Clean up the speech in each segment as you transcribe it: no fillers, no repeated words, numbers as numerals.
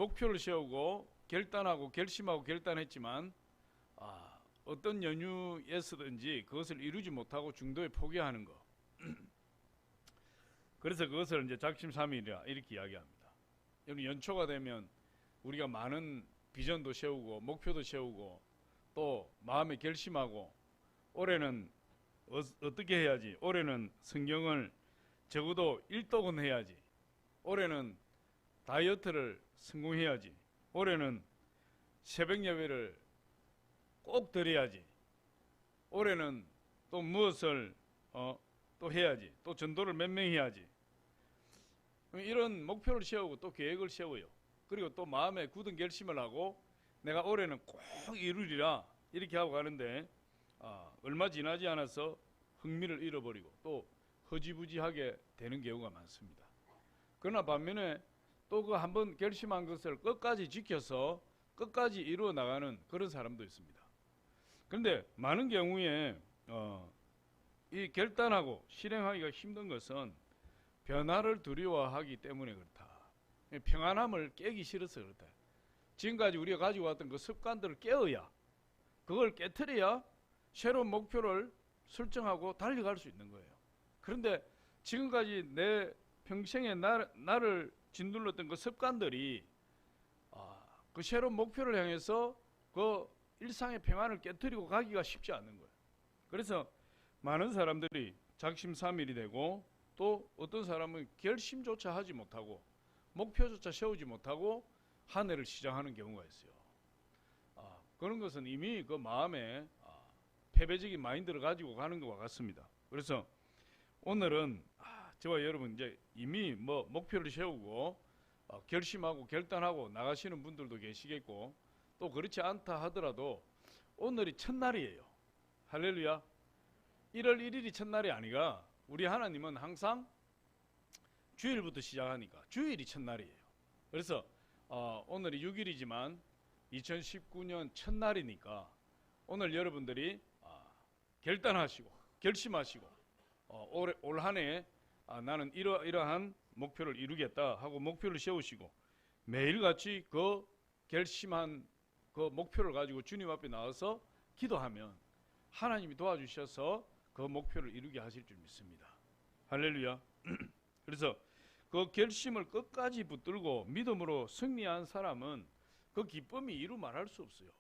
목표를 세우고 결단하고 결심하고 결단했지만 어떤 연유에서든지 그것을 이루지 못하고 중도에 포기하는 거. 그래서 그것을 이제 작심삼일이라 이렇게 이야기합니다. 여러분, 연초가 되면 우리가 많은 비전도 세우고 목표도 세우고 또 마음에 결심하고 올해는 어떻게 해야지, 올해는 성경을 적어도 1독은 해야지, 올해는 다이어트를 성공해야지, 올해는 새벽 예배를 꼭 드려야지, 올해는 또 무엇을 또 해야지, 또 전도를 몇 명 해야지, 이런 목표를 세우고 또 계획을 세워요. 그리고 또 마음에 굳은 결심을 하고 내가 올해는 꼭 이루리라 이렇게 하고 가는데 얼마 지나지 않아서 흥미를 잃어버리고 또 허지부지하게 되는 경우가 많습니다. 그러나 반면에 또 그 한번 결심한 것을 끝까지 지켜서 끝까지 이루어 나가는 그런 사람도 있습니다. 그런데 많은 경우에 이 결단하고 실행하기가 힘든 것은 변화를 두려워하기 때문에 그렇다. 평안함을 깨기 싫어서 그렇다. 지금까지 우리가 가지고 왔던 그 습관들을 깨어야, 그걸 깨트려야 새로운 목표를 설정하고 달려갈 수 있는 거예요. 그런데 지금까지 내 평생에 나를 짓눌렀던 그 습관들이 그 새로운 목표를 향해서 그 일상의 평안을 깨트리고 가기가 쉽지 않는 거예요. 그래서 많은 사람들이 작심삼일이 되고 또 어떤 사람은 결심조차 하지 못하고 목표조차 세우지 못하고 한 해를 시작하는 경우가 있어요. 그런 것은 이미 그 마음에 패배적인 마인드를 가지고 가는 것과 같습니다. 그래서 오늘은 저와 여러분 이제 이미 목표를 세우고 결심하고 결단하고 나가시는 분들도 계시겠고 또 그렇지 않다 하더라도 오늘이 첫날이에요. 할렐루야. 1월 1일이 첫날이 아니라 우리 하나님은 항상 주일부터 시작하니까 주일이 첫날이에요. 그래서 오늘이 6일이지만 2019년 첫날이니까 오늘 여러분들이 결단하시고 결심하시고 올 한 해 나는 이러한 목표를 이루겠다 하고 목표를 세우시고 매일같이 그 결심한 그 목표를 가지고 주님 앞에 나와서 기도하면 하나님이 도와주셔서 그 목표를 이루게 하실 줄 믿습니다. 할렐루야. 그래서 그 결심을 끝까지 붙들고 믿음으로 승리한 사람은 그 기쁨이 이루 말할 수 없어요.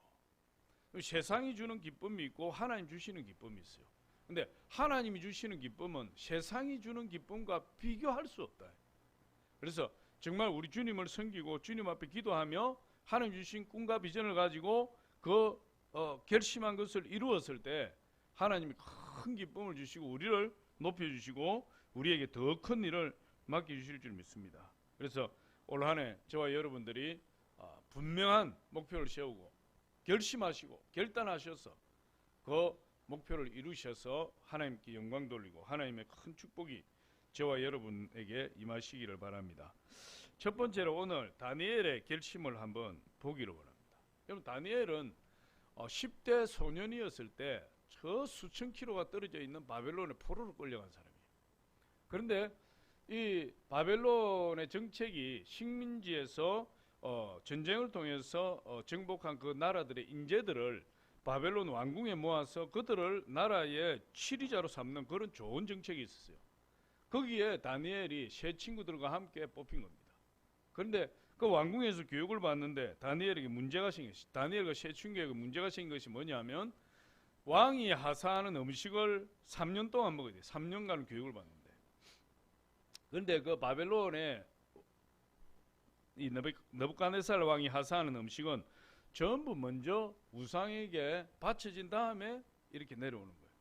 세상이 주는 기쁨이 있고 하나님 주시는 기쁨이 있어요. 근데 하나님이 주시는 기쁨은 세상이 주는 기쁨과 비교할 수 없다. 그래서 정말 우리 주님을 섬기고 주님 앞에 기도하며 하나님 주신 꿈과 비전을 가지고 그 결심한 것을 이루었을 때 하나님이 큰 기쁨을 주시고 우리를 높여주시고 우리에게 더 큰 일을 맡겨주실 줄 믿습니다. 그래서 올 한 해 저와 여러분들이 분명한 목표를 세우고 결심하시고 결단하셔서 그 목표를 이루셔서 하나님께 영광 돌리고 하나님의 큰 축복이 저와 여러분에게 임하시기를 바랍니다. 첫 번째로 오늘 다니엘의 결심을 한번 보기로 바랍니다. 여러분, 다니엘은 10대 소년이었을 때 저 수천 킬로가 떨어져 있는 바벨론의 포로로 끌려간 사람이에요. 그런데 이 바벨론의 정책이 식민지에서 전쟁을 통해서 정복한 그 나라들의 인재들을 바벨론 왕궁에 모아서 그들을 나라의 치리자로 삼는 그런 좋은 정책이 있었어요. 거기에 다니엘이 새 친구들과 함께 뽑힌 겁니다. 그런데 그 왕궁에서 교육을 받는데 다니엘에게 문제가 생긴 것이, 다니엘과 새 친구에게 문제가 생긴 것이 뭐냐면 왕이 하사하는 음식을 3년 동안 먹어야 돼요. 3년간 교육을 받는데. 그런데 그 바벨론의 이 느부갓네살 왕이 하사하는 음식은 전부 먼저 우상에게 바쳐진 다음에 이렇게 내려오는 거예요.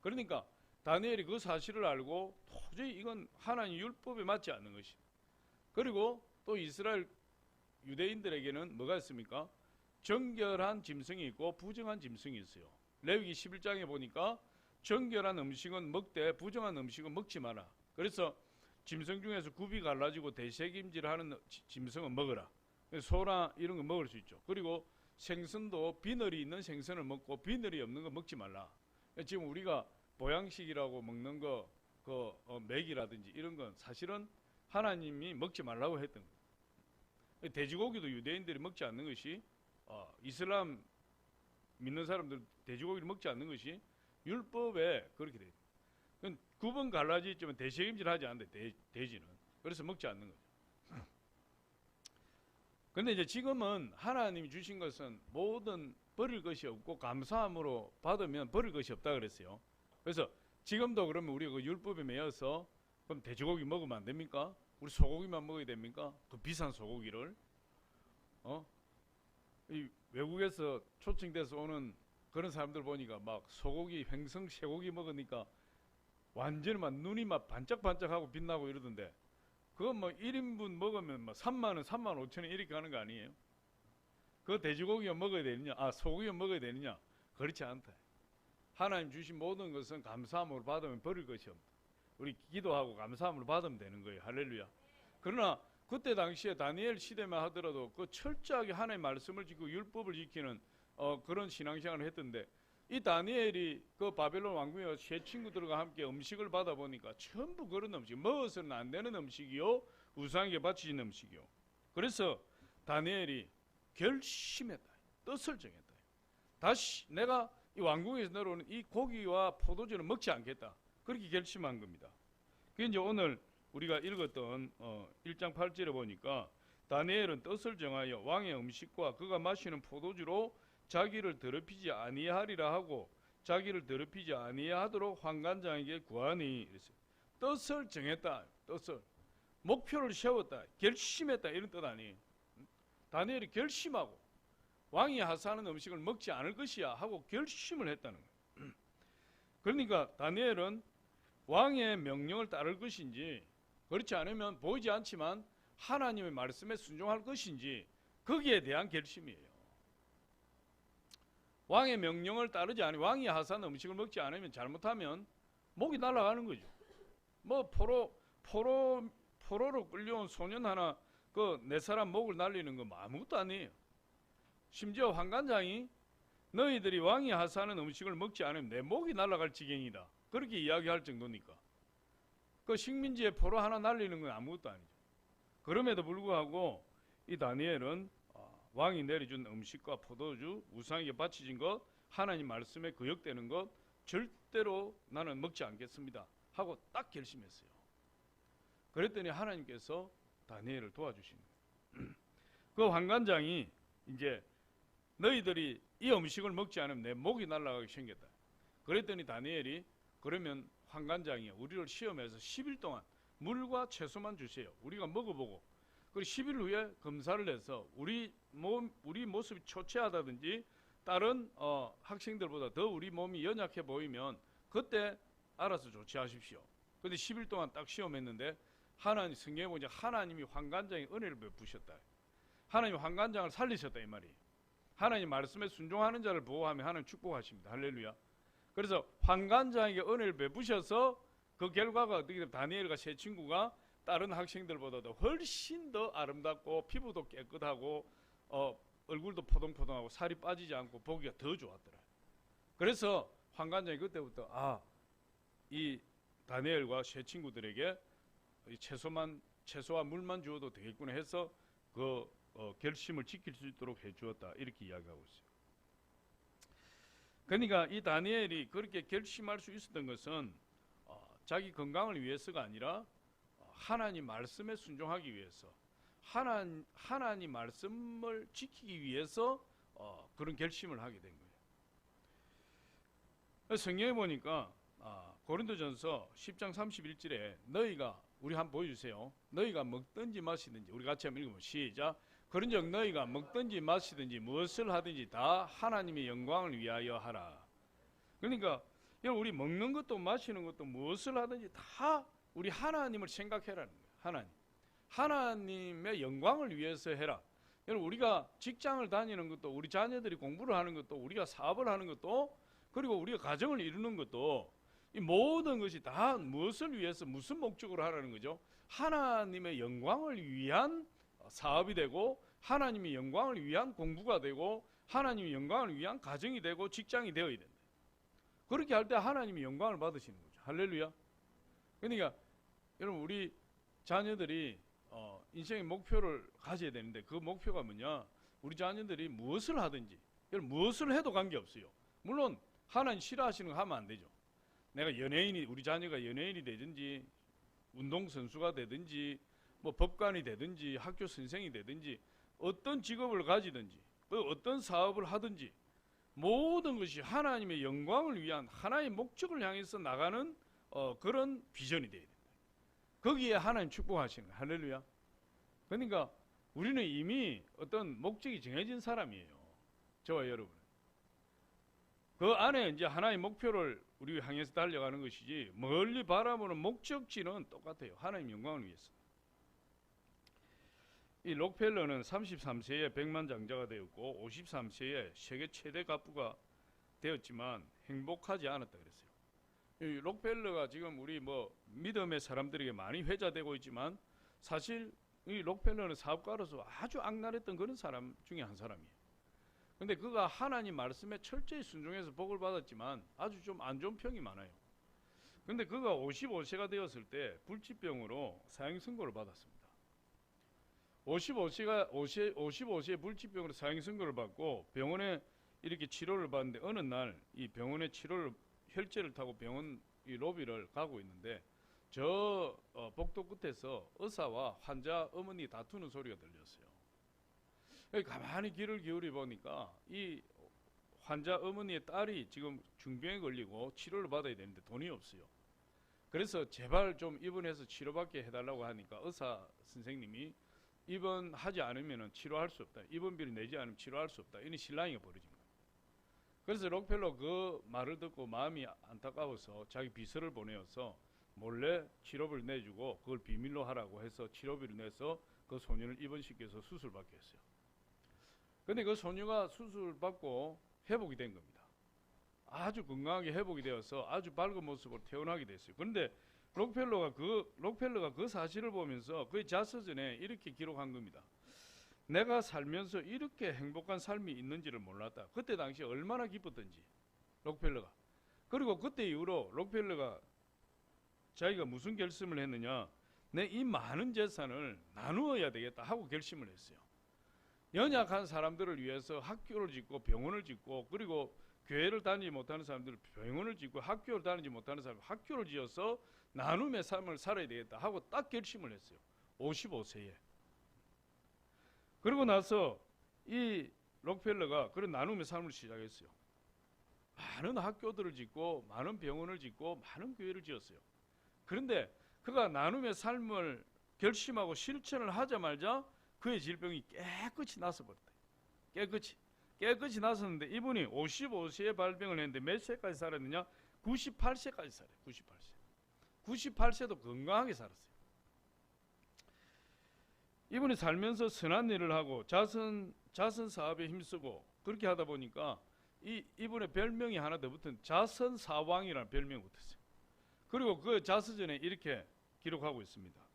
그러니까 다니엘이 그 사실을 알고 도저히 이건 하나님 율법에 맞지 않는 것이. 그리고 또 이스라엘 유대인들에게는 뭐가 있습니까? 정결한 짐승이 있고 부정한 짐승이 있어요. 레위기 11장에 보니까 정결한 음식은 먹되 부정한 음식은 먹지 마라. 그래서 짐승 중에서 굽이 갈라지고 대sek임질하는 짐승은 먹어라. 소나 이런 거 먹을 수 있죠. 그리고 생선도 비늘이 있는 생선을 먹고 비늘이 없는 거 먹지 말라. 지금 우리가 보양식이라고 먹는 거, 맥이라든지 이런 건 사실은 하나님이 먹지 말라고 했던 거예요. 돼지고기도 유대인들이 먹지 않는 것이 이슬람 믿는 사람들 돼지고기를 먹지 않는 것이 율법에 그렇게 돼 있어요. 구분 갈라져 있지만 대책임질 하지 않는데 돼지는 그래서 먹지 않는 거죠. 근데 이제 지금은 하나님이 주신 것은 모든 버릴 것이 없고 감사함으로 받으면 버릴 것이 없다 그랬어요. 그래서 지금도 그러면 우리가 그 율법에 매여서 그럼 돼지고기 먹으면 안 됩니까? 우리 소고기만 먹어야 됩니까? 그 비싼 소고기를 이 외국에서 초청돼서 오는 그런 사람들 보니까 막 소고기 횡성 쇠고기 먹으니까 완전히 막 눈이 막 반짝반짝하고 빛나고 이러던데 그거 뭐 1인분 먹으면 뭐 3만 원, 3만 5천 원 이렇게 하는 거 아니에요? 그 돼지고기만 먹어야 되느냐? 소고기만 먹어야 되느냐? 그렇지 않다. 하나님 주신 모든 것은 감사함으로 받으면 버릴 것이 없다. 우리 기도하고 감사함으로 받으면 되는 거예요. 할렐루야. 그러나 그때 당시에 다니엘 시대만 하더라도 그 철저하게 하나님의 말씀을 지키고 율법을 지키는 그런 신앙생활을 했던데 이 다니엘이 그 바벨론 왕궁에 세 친구들과 함께 음식을 받아보니까 전부 그런 음식, 먹어서는 안 되는 음식이요, 우상에게 바치는 음식이요. 그래서 다니엘이 결심했다. 뜻을 정했다. 다시 내가 이 왕궁에서 내려오는 이 고기와 포도주를 먹지 않겠다. 그렇게 결심한 겁니다. 그게 이제 오늘 우리가 읽었던 1장 8절에 보니까 다니엘은 뜻을 정하여 왕의 음식과 그가 마시는 포도주로 자기를 더럽히지 아니하리라 하고 자기를 더럽히지 아니하도록 환관장에게 구하니 이랬어요. 뜻을 정했다. 뜻을 목표를 세웠다. 결심했다. 이런 뜻 아니에요. 다니엘이 결심하고 왕이 하사하는 음식을 먹지 않을 것이야 하고 결심을 했다는 거예요. 그러니까 다니엘은 왕의 명령을 따를 것인지 그렇지 않으면 보이지 않지만 하나님의 말씀에 순종할 것인지 거기에 대한 결심이에요. 왕의 명령을 따르지 않으면 왕이 하사하는 음식을 먹지 않으면 잘못하면 목이 날아가는 거죠. 뭐 포로로 끌려온 소년 하나 그 네 사람 목을 날리는 거 뭐 아무것도 아니에요. 심지어 환관장이 너희들이 왕이 하사하는 음식을 먹지 않으면 내 목이 날아갈 지경이다. 그렇게 이야기할 정도니까. 그 식민지에 포로 하나 날리는 건 아무것도 아니죠. 그럼에도 불구하고 이 다니엘은 왕이 내려준 음식과 포도주, 우상에게 바치진 것, 하나님 말씀에 거역되는 것 절대로 나는 먹지 않겠습니다 하고 딱 결심했어요. 그랬더니 하나님께서 다니엘을 도와주신 거예요. 그 환관장이 이제 너희들이 이 음식을 먹지 않으면 내 목이 날아가게 생겼다. 그랬더니 다니엘이 그러면 환관장이 우리를 시험해서 10일 동안 물과 채소만 주세요. 우리가 먹어보고 그리고 10일 후에 검사를 해서 우리 모습이 초췌하다든지 다른 학생들보다 더 우리 몸이 연약해 보이면 그때 알아서 조치하십시오. 근데 10일 동안 딱 시험했는데 하나님 성경에 보니까 하나님이 환관장에 은혜를 베푸셨다. 하나님이 환관장을 살리셨다 이 말이에요. 하나님 말씀에 순종하는 자를 보호하며 하나님 축복하십니다. 할렐루야. 그래서 환관장에게 은혜를 베푸셔서 그 결과가 어떻게 되면 다니엘과 세 친구가 다른 학생들보다도 훨씬 더 아름답고 피부도 깨끗하고 얼굴도 포동포동하고 살이 빠지지 않고 보기가 더 좋았더라. 그래서 환관장이 그때부터 이 다니엘과 세 친구들에게 채소와 물만 주어도 되겠구나 해서 그 결심을 지킬 수 있도록 해주었다. 이렇게 이야기하고 있어요. 그러니까 이 다니엘이 그렇게 결심할 수 있었던 것은 자기 건강을 위해서가 아니라 하나님 말씀에 순종하기 위해서 하나님 말씀을 지키기 위해서 그런 결심을 하게 된 거예요. 성경에 보니까 고린도전서 10장 31절에 너희가 우리 한번 보여주세요. 너희가 먹든지 마시든지 우리 같이 한번 읽어보면 시작. 그런즉 너희가 먹든지 마시든지 무엇을 하든지 다 하나님의 영광을 위하여 하라. 그러니까 우리 먹는 것도 마시는 것도 무엇을 하든지 다 우리 하나님을 생각해라는 거예요. 하나님의 영광을 위해서 해라. 여러분 우리가 직장을 다니는 것도 우리 자녀들이 공부를 하는 것도 우리가 사업을 하는 것도 그리고 우리가 가정을 이루는 것도 이 모든 것이 다 무엇을 위해서 무슨 목적으로 하라는 거죠? 하나님의 영광을 위한 사업이 되고 하나님의 영광을 위한 공부가 되고 하나님의 영광을 위한 가정이 되고 직장이 되어야 된다. 그렇게 할 때 하나님의 영광을 받으시는 거죠. 할렐루야. 그러니까 여러분 우리 자녀들이 인생의 목표를 가져야 되는데 그 목표가 뭐냐? 우리 자녀들이 무엇을 하든지 무엇을 해도 관계없어요. 물론 하나님 싫어하시는 거 하면 안 되죠. 내가 우리 자녀가 연예인이 되든지 운동선수가 되든지 뭐 법관이 되든지 학교 선생이 되든지 어떤 직업을 가지든지 어떤 사업을 하든지 모든 것이 하나님의 영광을 위한 하나의 목적을 향해서 나가는 그런 비전이 돼야 된다. 거기에 하나님 축복하시는 거예요. 할렐루야. 그러니까 우리는 이미 어떤 목적이 정해진 사람이에요. 저와 여러분. 그 안에 이제 하나의 목표를 우리 향해서 달려가는 것이지 멀리 바라보는 목적지는 똑같아요. 하나님 영광을 위해서. 이 록펠러는 33세에 백만장자가 되었고 53세에 세계 최대 갑부가 되었지만 행복하지 않았다 그랬어요. 이 록펠러가 지금 우리 믿음의 사람들에게 많이 회자되고 있지만 사실 이 록펠러는 사업가로서 아주 악랄했던 그런 사람 중에 한 사람이에요. 근데 그가 하나님 말씀에 철저히 순종해서 복을 받았지만 아주 좀 안 좋은 평이 많아요. 근데 그가 55세가 되었을 때 불치병으로 사형 선고를 받았습니다. 55세에 불치병으로 사형 선고를 받고 병원에 이렇게 치료를 받는데 어느 날 이 병원의 혈제를 타고 병원 이 로비를 가고 있는데 저 복도 끝에서 의사와 환자 어머니 다투는 소리가 들렸어요. 가만히 귀를 기울여 보니까 이 환자 어머니의 딸이 지금 중병에 걸리고 치료를 받아야 되는데 돈이 없어요. 그래서 제발 좀 입원해서 치료받게 해달라고 하니까 의사 선생님이 입원하지 않으면 치료할 수 없다. 입원비를 내지 않으면 치료할 수 없다. 이런 신랑이가 벌어진 거예요. 그래서 록펠러 그 말을 듣고 마음이 안타까워서 자기 비서를 보내어서 몰래 치료비를 내주고 그걸 비밀로 하라고 해서 치료비를 내서 그 소년을 입원시켜서 수술받게 했어요. 근데 그 소녀가 수술받고 회복이 된 겁니다. 아주 건강하게 회복이 되어서 아주 밝은 모습으로 태어나게 됐어요. 그런데 록펠러가 그 사실을 보면서 그의 자서전에 이렇게 기록한 겁니다. 내가 살면서 이렇게 행복한 삶이 있는지를 몰랐다. 그때 당시 얼마나 기뻤던지 록펠러가. 그리고 그때 이후로 록펠러가 자기가 무슨 결심을 했느냐, 내 이 많은 재산을 나누어야 되겠다 하고 결심을 했어요. 연약한 사람들을 위해서 학교를 짓고 병원을 짓고 그리고 교회를 다니지 못하는 사람들을 병원을 짓고 학교를 다니지 못하는 사람들 학교를 지어서 나눔의 삶을 살아야 되겠다 하고 딱 결심을 했어요. 55세에. 그러고 나서 이 록펠러가 그런 나눔의 삶을 시작했어요. 많은 학교들을 짓고 많은 병원을 짓고 많은 교회를 지었어요. 그런데 그가 나눔의 삶을 결심하고 실천을 하자마자 그의 질병이 깨끗이 나서버렸다. 깨끗이 나섰는데 이분이 55세에 발병을 했는데 몇 세까지 살았느냐? 98세까지 살아요. 98세도 건강하게 살았어요. 이분이 살면서 선한 일을 하고 자선 사업에 힘쓰고 그렇게 하다 보니까 이분의 별명이 하나 더 붙은 자선사왕이라는 별명이 붙었어요. 그리고 그 자서전에 이렇게 기록하고 있습니다.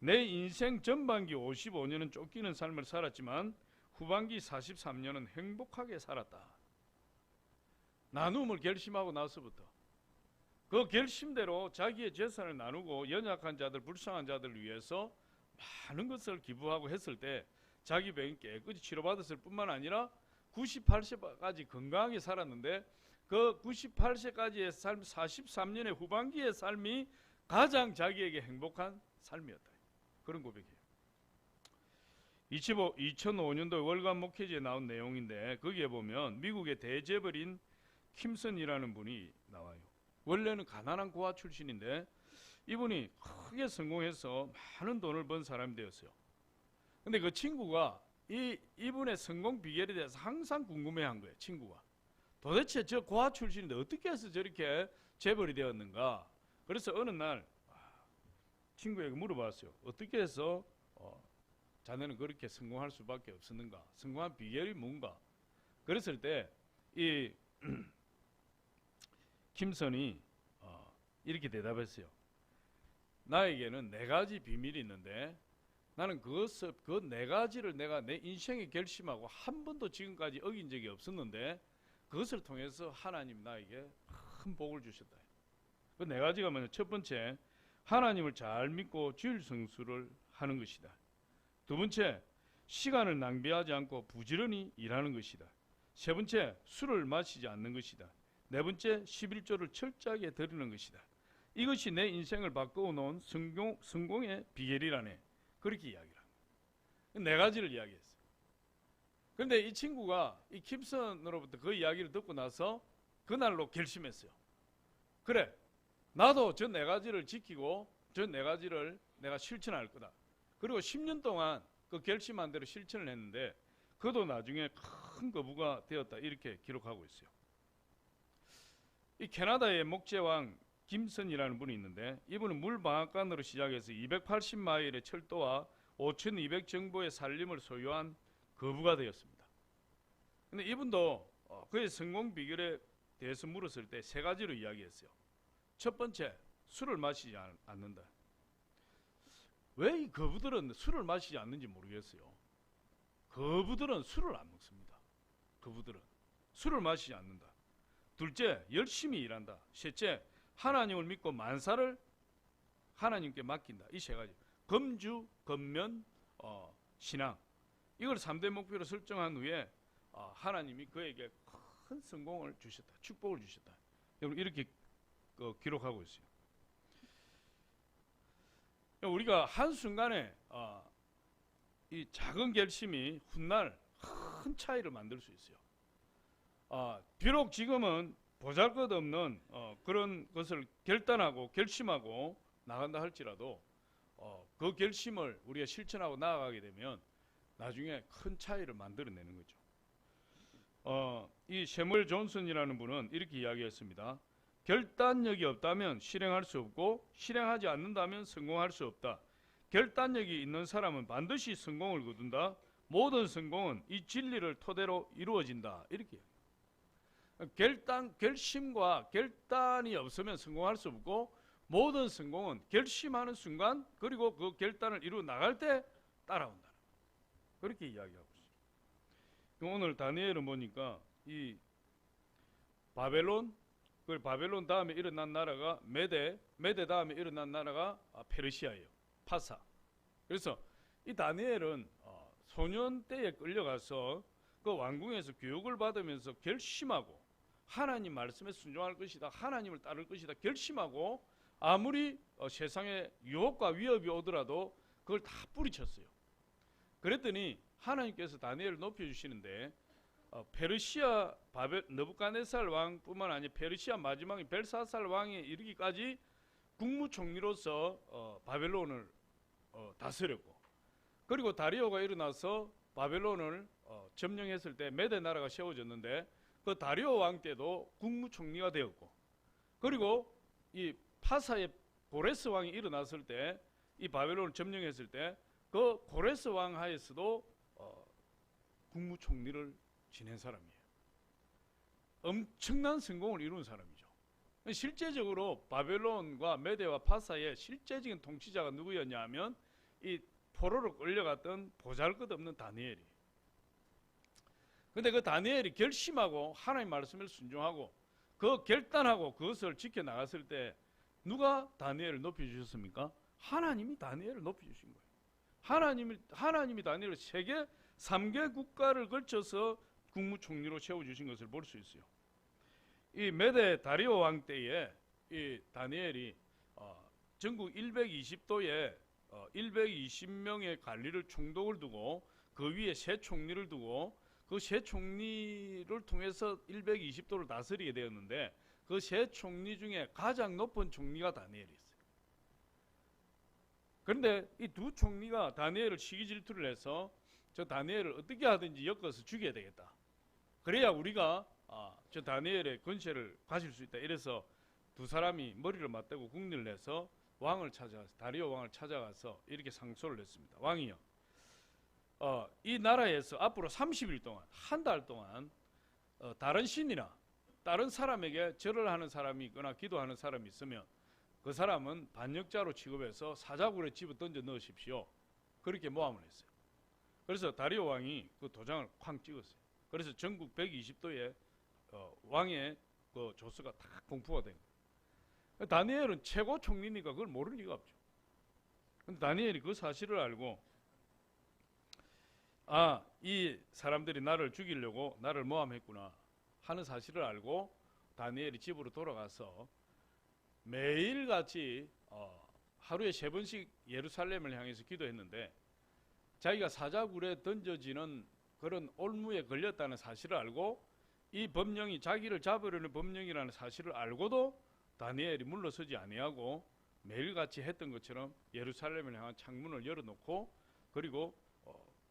내 인생 전반기 55년은 쫓기는 삶을 살았지만 후반기 43년은 행복하게 살았다. 나눔을 결심하고 나서부터 그 결심대로 자기의 재산을 나누고 연약한 자들, 불쌍한 자들을 위해서 많은 것을 기부하고 했을 때 자기 병이 깨끗이 치료받았을 뿐만 아니라 98세까지 건강하게 살았는데 그 98세까지의 삶, 43년의 후반기의 삶이 가장 자기에게 행복한 삶이었다. 그런 고백이에요. 2005년도 월간 목회지에 나온 내용인데 거기에 보면 미국의 대재벌인 킴슨이라는 분이 나와요. 원래는 가난한 고아 출신인데 이분이 크게 성공해서 많은 돈을 번 사람이 되었어요. 근데 그 친구가 이분의 성공 비결에 대해서 항상 궁금해한 거예요. 친구가. 도대체 저 고아 출신인데 어떻게 해서 저렇게 재벌이 되었는가. 그래서 어느 날 친구에게 물어봤어요. 어떻게 해서 자네는 그렇게 성공할 수밖에 없었는가. 성공한 비결이 뭔가. 그랬을 때 이 킴슨이 이렇게 대답했어요. 나에게는 4가지 비밀이 있는데 나는 그 4가지를 내가 내 인생에 결심하고 한 번도 지금까지 어긴 적이 없었는데 그것을 통해서 하나님 나에게 큰 복을 주셨다. 그 4가지가 뭐냐? 첫 번째, 하나님을 잘 믿고 주일 성수를 하는 것이다. 두 번째, 시간을 낭비하지 않고 부지런히 일하는 것이다. 세 번째, 술을 마시지 않는 것이다. 네 번째, 11조를 철저하게 드리는 것이다. 이것이 내 인생을 바꾸어 놓은 성공의 비결이라네. 그렇게 이야기를 합니다. 네 가지를 이야기했어요. 그런데 이 친구가 이 킵슨으로부터 그 이야기를 듣고 나서 그날로 결심했어요. 그래, 나도 저 네 가지를 지키고 저 네 가지를 내가 실천할 거다. 그리고 10년 동안 그 결심한 대로 실천을 했는데 그도 나중에 큰 거부가 되었다. 이렇게 기록하고 있어요. 이 캐나다의 목재왕 김선이라는 분이 있는데 이분은 물방앗간으로 시작해서 280마일의 철도와 5,200 정보의 산림을 소유한 거부가 되었습니다. 근데 이분도 그의 성공 비결에 대해서 물었을 때 세 가지로 이야기했어요. 첫 번째, 술을 마시지 않는다. 왜 이 거부들은 술을 마시지 않는지 모르겠어요. 거부들은 술을 안 먹습니다. 거부들은 술을 마시지 않는다. 둘째, 열심히 일한다. 셋째, 하나님을 믿고 만사를 하나님께 맡긴다. 이 세 가지. 검주, 검면, 신앙. 이걸 3대 목표로 설정한 후에 하나님이 그에게 큰 성공을 주셨다. 축복을 주셨다. 여러분 이렇게 기록하고 있어요. 우리가 한순간에 이 작은 결심이 훗날 큰 차이를 만들 수 있어요. 비록 지금은 보잘것없는 그런 것을 결단하고 결심하고 나간다 할지라도 그 결심을 우리가 실천하고 나아가게 되면 나중에 큰 차이를 만들어내는 거죠. 이 세무엘 존슨이라는 분은 이렇게 이야기했습니다. 결단력이 없다면 실행할 수 없고 실행하지 않는다면 성공할 수 없다. 결단력이 있는 사람은 반드시 성공을 거둔다. 모든 성공은 이 진리를 토대로 이루어진다. 이렇게 결심과 결단이 없으면 성공할 수 없고 모든 성공은 결심하는 순간 그리고 그 결단을 이루어 나갈 때 따라온다. 그렇게 이야기하고 있어요. 오늘 다니엘은 보니까 이 바벨론 다음에 일어난 나라가 메데 다음에 일어난 나라가 페르시아예요. 파사. 그래서 이 다니엘은 소년 때에 끌려가서 그 왕궁에서 교육을 받으면서 결심하고 하나님 말씀에 순종할 것이다. 하나님을 따를 것이다. 결심하고 아무리 세상에 유혹과 위협이 오더라도 그걸 다 뿌리쳤어요. 그랬더니 하나님께서 다니엘을 높여주시는데 페르시아 느부갓네살 왕뿐만 아니라 페르시아 마지막에 벨사살 왕에 이르기까지 국무총리로서 바벨론을 다스렸고 그리고 다리오가 일어나서 바벨론을 점령했을 때 메데 나라가 세워졌는데 그 다리오 왕 때도 국무총리가 되었고 그리고 이 파사의 고레스 왕이 일어났을 때 이 바벨론을 점령했을 때 그 고레스 왕 하에서도 국무총리를 지낸 사람이에요. 엄청난 성공을 이룬 사람이죠. 실제적으로 바벨론과 메데와 파사의 실제적인 통치자가 누구였냐 하면 이 포로로 끌려갔던 보잘것없는 다니엘이에요. 근데 그 다니엘이 결심하고 하나님 말씀을 순종하고 그 결단하고 그것을 지켜나갔을 때 누가 다니엘을 높여주셨습니까? 하나님이 다니엘을 높여주신 거예요. 하나님이 다니엘을 3개 국가를 걸쳐서 국무총리로 세워주신 것을 볼 수 있어요. 이 메데 다리오 왕 때에 이 다니엘이 전국 120도에 120명의 관리를 총독을 두고 그 위에 세 총리를 두고 그 세 총리를 통해서 120도를 다스리게 되었는데 그 세 총리 중에 가장 높은 총리가 다니엘이었어요. 그런데 이 두 총리가 다니엘을 시기 질투를 해서 저 다니엘을 어떻게 하든지 엮어서 죽여야 되겠다. 그래야 우리가 저 다니엘의 권세를 가질 수 있다. 이래서 두 사람이 머리를 맞대고 국리를 내서 다리오 왕을 찾아가서 이렇게 상소를 했습니다. 왕이요, 이 나라에서 앞으로 30일 동안 한 달 동안 다른 신이나 다른 사람에게 절을 하는 사람이 있거나 기도하는 사람이 있으면 그 사람은 반역자로 취급해서 사자굴에 집어 던져 넣으십시오. 그렇게 모함을 했어요. 그래서 다리오 왕이 그 도장을 쾅 찍었어요. 그래서 전국 120도에 왕의 그 조서가 다 공포가 된 거예요. 다니엘은 최고 총리니까 그걸 모를 리가 없죠. 근데 다니엘이 그 사실을 알고 이 사람들이 나를 죽이려고 나를 모함했구나 하는 사실을 알고 다니엘이 집으로 돌아가서 매일같이 하루에 3번씩 예루살렘을 향해서 기도했는데 자기가 사자굴에 던져지는 그런 올무에 걸렸다는 사실을 알고 이 법령이 자기를 잡으려는 법령이라는 사실을 알고도 다니엘이 물러서지 아니하고 매일같이 했던 것처럼 예루살렘을 향한 창문을 열어놓고 그리고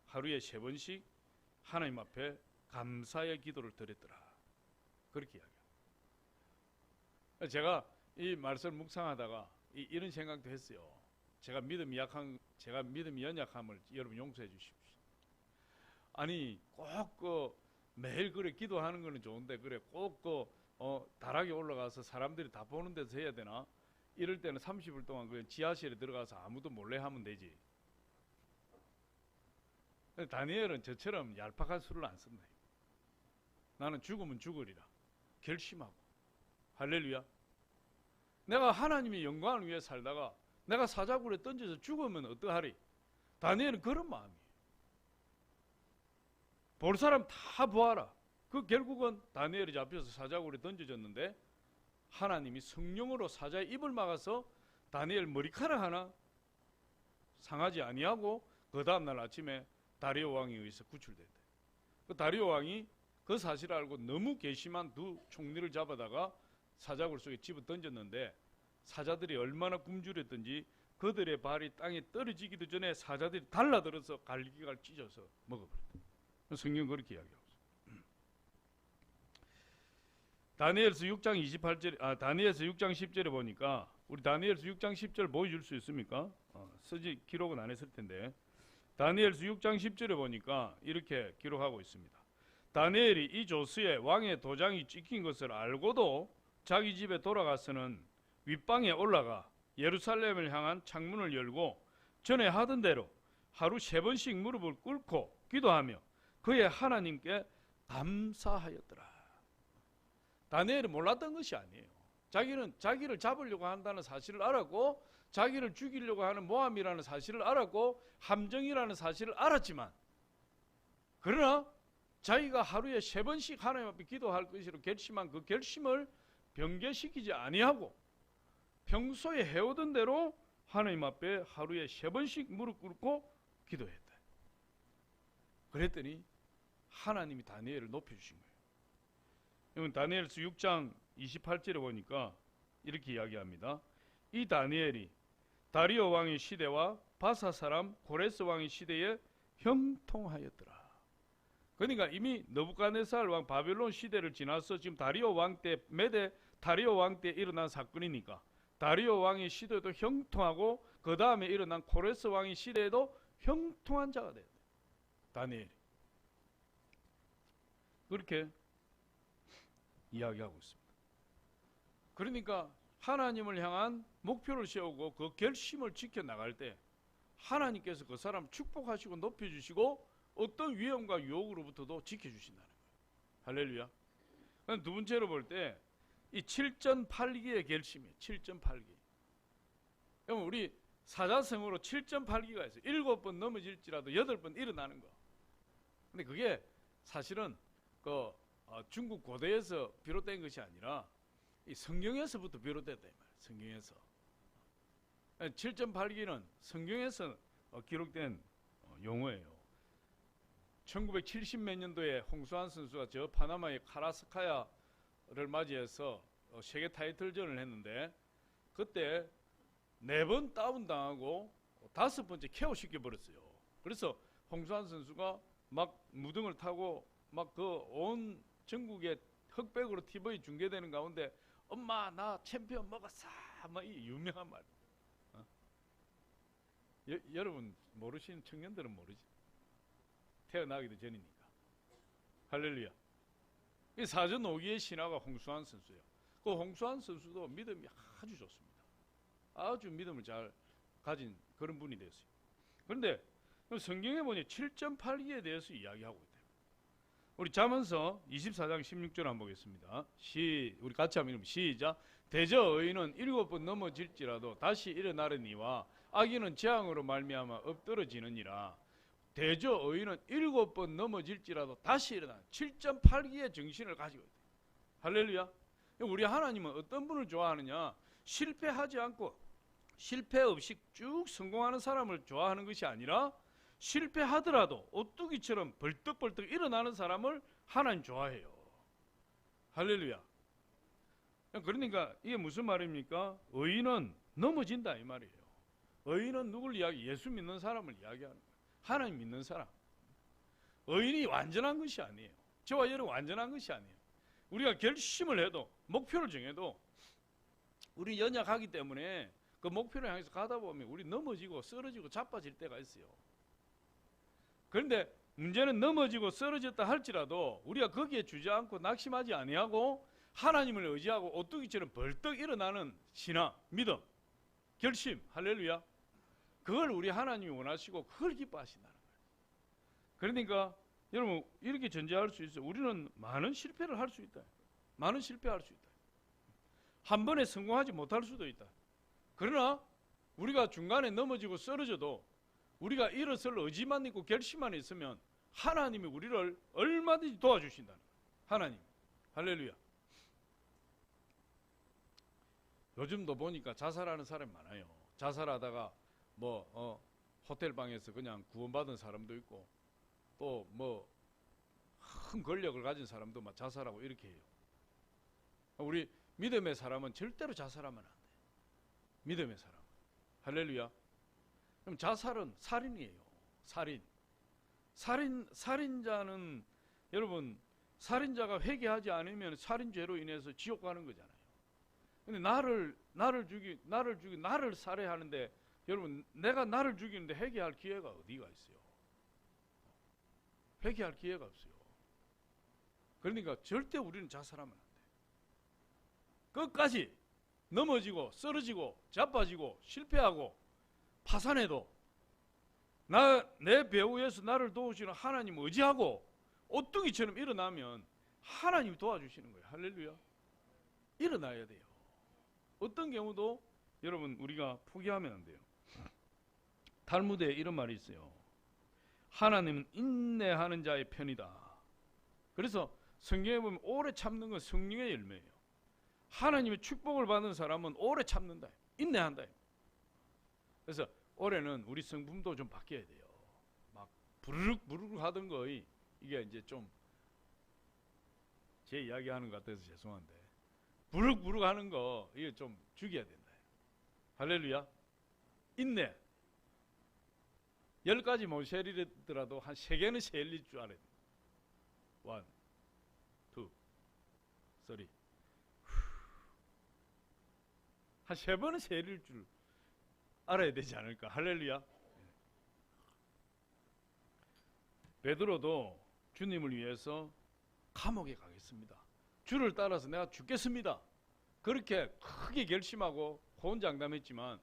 하루에 3번씩 하나님 앞에 감사의 기도를 드렸더라. 그렇게 이야기합니다. 제가 이 말씀을 묵상하다가 이런 생각도 했어요. 제가 믿음이 연약함을 여러분 용서해 주십시오. 아니 꼭 매일 그래 기도하는 거는 좋은데 그래 꼭 다락에 올라가서 사람들이 다 보는 데서 해야 되나? 이럴 때는 30일 동안 그 지하실에 들어가서 아무도 몰래 하면 되지. 다니엘은 저처럼 얄팍한 수를 안 쓴다. 나는 죽으면 죽으리라 결심하고. 할렐루야. 내가 하나님의 영광을 위해 살다가 내가 사자굴에 던져서 죽으면 어떠하리? 다니엘은 그런 마음이에요. 볼 사람 다 보아라. 그 결국은 다니엘이 잡혀서 사자굴에 던져졌는데 하나님이 성령으로 사자의 입을 막아서 다니엘 머리카락 하나 상하지 아니하고 그 다음날 아침에 다리오 왕에 의해서 구출됐대. 그 다리오 왕이 그 사실을 알고 너무 괘씸한 두 총리를 잡아다가 사자굴 속에 집어 던졌는데 사자들이 얼마나 굶주렸던지 그들의 발이 땅에 떨어지기도 전에 사자들이 달라들어서 갈기갈 찢어서 먹어버렸다. 성경은 그렇게 이야기하고 있어요. 다니엘서 6장 28절, 다니엘서 6장 10절에 보니까 우리 다니엘서 6장 10절 보여줄 수 있습니까? 기록은 안 했을 텐데 다니엘서 6장 10절에 보니까 이렇게 기록하고 있습니다. 다니엘이 이 조스에 왕의 도장이 찍힌 것을 알고도 자기 집에 돌아가서는 윗방에 올라가 예루살렘을 향한 창문을 열고 전에 하던 대로 하루 3번씩 무릎을 꿇고 기도하며 그의 하나님께 감사하였더라. 다니엘이 몰랐던 것이 아니에요. 자기는 자기를 잡으려고 한다는 사실을 알았고 자기를 죽이려고 하는 모함이라는 사실을 알았고 함정이라는 사실을 알았지만 그러나 자기가 하루에 3번씩 하나님 앞에 기도할 것이로 결심한 그 결심을 변개시키지 아니하고 평소에 해오던 대로 하나님 앞에 하루에 3번씩 무릎 꿇고 기도했다. 그랬더니 하나님이 다니엘을 높여주신 거예요. 여러분 다니엘서 6장 28절에 보니까 이렇게 이야기합니다. 이 다니엘이 다리오 왕의 시대와 바사 사람 고레스 왕의 시대에 형통하였더라. 그러니까 이미 느부갓네살 왕 바벨론 시대를 지나서 지금 다리오 왕 때 메데 다리오 왕 때 일어난 사건이니까 다리오 왕의 시대도 형통하고 그 다음에 일어난 고레스 왕의 시대에도 형통한 자가 돼야 돼. 다니엘이 그렇게 이야기하고 있습니다. 그러니까 하나님을 향한 목표를 세우고 그 결심을 지켜나갈 때 하나님께서 그 사람 축복하시고 높여주시고 어떤 위험과 유혹으로부터도 지켜주신다는 거예요. 할렐루야. 두 번째로 볼 때 이 7.8기의 결심이에요. 7.8기. 그러면 우리 사자성어로 7.8기가 있어요. 7번 넘어질지라도 8번 일어나는 거. 근데 그게 사실은 중국 고대에서 비롯된 것이 아니라 이 성경에서부터 비롯됐다 이 말이에요. 성경에서 7.8기는 성경에서 기록된 용어예요. 1970 몇 년도에 홍수환 선수가 저 파나마의 카라스카야를 맞이해서 세계 타이틀전을 했는데 그때 4번 다운당하고 5번째 KO 시켜버렸어요. 그래서 홍수환 선수가 막 무등을 타고 막 그 온 전국에 흑백으로 TV 중계되는 가운데 엄마 나 챔피언 먹었어 막 이 유명한 말. 여러분 모르시는 청년들은 모르지. 태어나기도 전이니까. 할렐루야. 이 사전 5기의 신화가 홍수환 선수예요. 그 홍수환 선수도 믿음이 아주 좋습니다. 아주 믿음을 잘 가진 그런 분이 됐어요. 그런데 성경에 보니 7.8기에 대해서 이야기하고 있대요. 우리 잠언서 24장 16절 한번 보겠습니다. 우리 같이 한번 읽으면 시작. 대저 의인은 7번 넘어질지라도 다시 일어나려니와 악인은 재앙으로 말미암아 엎드러지느니라. 대저 의인은 7번 넘어질지라도 다시 일어나 7.8기의 정신을 가지고 있다. 할렐루야. 우리 하나님은 어떤 분을 좋아하느냐? 실패하지 않고 실패 없이 쭉 성공하는 사람을 좋아하는 것이 아니라 실패하더라도 오뚜기처럼 벌떡벌떡 일어나는 사람을 하나님 좋아해요. 할렐루야. 그러니까 이게 무슨 말입니까? 의인은 넘어진다 이 말이에요. 의인은 누굴 이야기? 예수 믿는 사람을 이야기하는 거예요. 하나님 믿는 사람. 의인이 완전한 것이 아니에요. 저와 여러분 완전한 것이 아니에요. 우리가 결심을 해도 목표를 정해도 우리 연약하기 때문에 그 목표를 향해서 가다 보면 우리 넘어지고 쓰러지고 자빠질 때가 있어요. 그런데 문제는 넘어지고 쓰러졌다 할지라도 우리가 거기에 주저앉고 낙심하지 아니하고 하나님을 의지하고 오뚜기처럼 벌떡 일어나는 신앙, 믿음, 결심, 할렐루야. 그걸 우리 하나님이 원하시고 그걸 기뻐하신다는 거예요. 그러니까 여러분 이렇게 전제할 수 있어요. 우리는 많은 실패를 할 수 있다. 많은 실패할 수 있다. 한 번에 성공하지 못할 수도 있다. 그러나 우리가 중간에 넘어지고 쓰러져도 우리가 일어설 의지만 있고 결심만 있으면 하나님이 우리를 얼마든지 도와주신다는 거예요. 하나님. 할렐루야. 요즘도 보니까 자살하는 사람이 많아요. 자살하다가 호텔 방에서 그냥 구원받은 사람도 있고 또 큰 권력을 가진 사람도 막 자살하고 이렇게 해요. 우리 믿음의 사람은 절대로 자살하면 안 돼. 믿음의 사람. 할렐루야. 그럼 자살은 살인이에요. 살인자는 여러분 살인자가 회개하지 않으면 살인죄로 인해서 지옥 가는 거잖아요. 근데 나를 살해하는데 여러분 내가 나를 죽이는데 회개할 기회가 어디가 있어요? 회개할 기회가 없어요. 그러니까 절대 우리는 자살하면 안 돼. 끝까지 넘어지고 쓰러지고 자빠지고 실패하고 파산해도 내 배후에서 나를 도우시는 하나님 의지하고 오뚜기처럼 일어나면 하나님이 도와주시는 거예요. 할렐루야. 일어나야 돼요. 어떤 경우도 여러분 우리가 포기하면 안 돼요. 탈무드에 이런 말이 있어요. 하나님은 인내하는 자의 편이다. 그래서 성경에 보면 오래 참는 건 성령의 열매예요. 하나님의 축복을 받은 사람은 오래 참는다. 인내한다. 그래서 올해는 우리 성품도 좀 바뀌어야 돼요. 막 부르륵 하던 거 이게 이제 좀 제 이야기하는 것 같아서 죄송한데 부르륵 하는 거 이게 좀 죽여야 된다. 할렐루야. 인내. 10가지 못 세리더라도 한 3개는 세릴 줄 알아야 돼. 1, 2, 3. 한 3번은 세릴 줄 알아야 되지 않을까. 할렐루야. 베드로도 주님을 위해서 감옥에 가겠습니다. 주를 따라서 내가 죽겠습니다. 그렇게 크게 결심하고 호언장담했지만